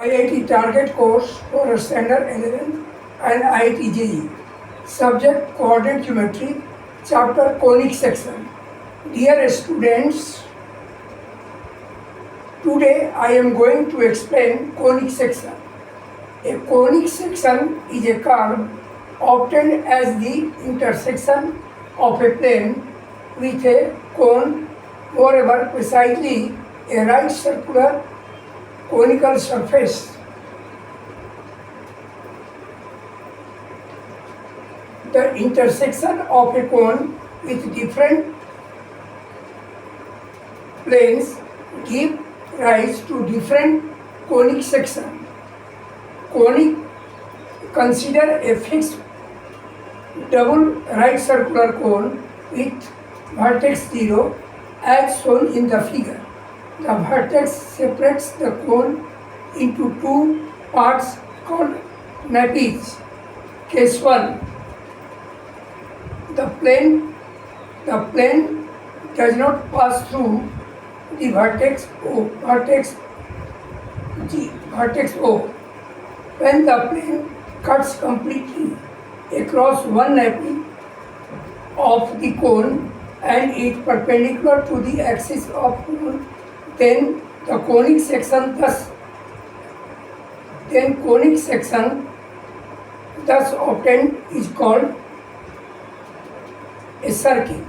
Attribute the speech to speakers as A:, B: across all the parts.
A: IIT target course for standard 11 and IIT JEE. Subject coordinate geometry, chapter conic section. Dear students, today I am going to explain conic section. A conic section is a curve obtained as the intersection of a plane with a cone, moreover precisely a right circular conical surface. The intersection of a cone with different planes give rise to different conic section. Conic, consider a fixed double right circular cone with vertex 0 as shown in the figure. The vertex separates the cone into two parts called nappes. Case 1. The plane does not pass through the vertex O. When the plane cuts completely across one nappe of the cone and is perpendicular to the axis of cone, then conic section thus obtained is called a circle.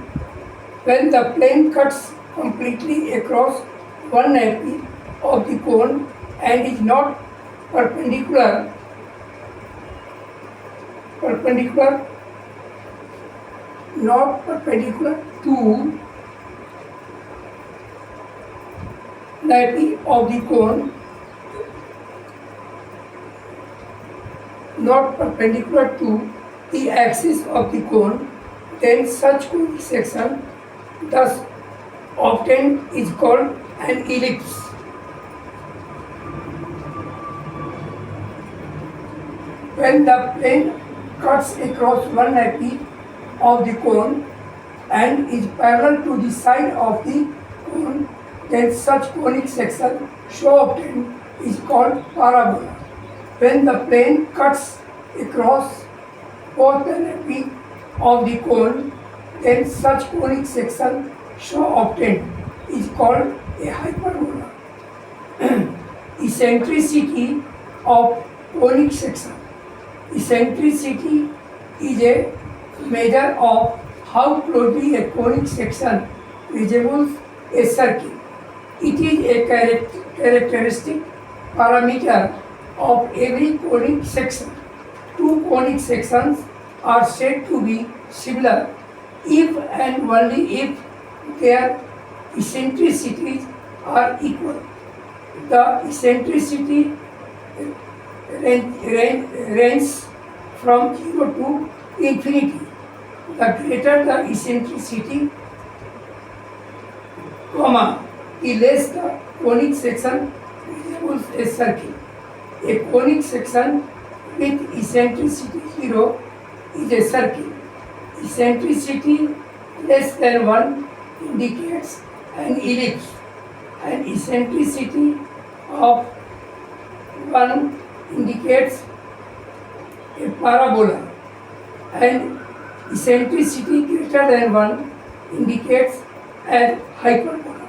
A: When the plane cuts completely across one nappe of the cone and is not perpendicular to nappe of the cone, not perpendicular to the axis of the cone, then such conic section thus obtained is called an ellipse. When the plane cuts across one nappe of the cone and is parallel to the side of the cone, then such conic section so obtained is called parabola. When the plane cuts across both the nappe of the cone, then such conic section so obtained is called a hyperbola. Eccentricity of conic section. Eccentricity is a measure of how closely a conic section resembles a circle. It is a characteristic parameter of every conic section. Two conic sections are said to be similar if and only if their eccentricities are equal. The eccentricity ranges from 0 to infinity. The greater the eccentricity, the less the conic section resembles a circle. A conic section with eccentricity 0 is a circle. Eccentricity less than 1 indicates an ellipse, and eccentricity of 1 indicates a parabola, and eccentricity greater than 1 indicates a hyperbola.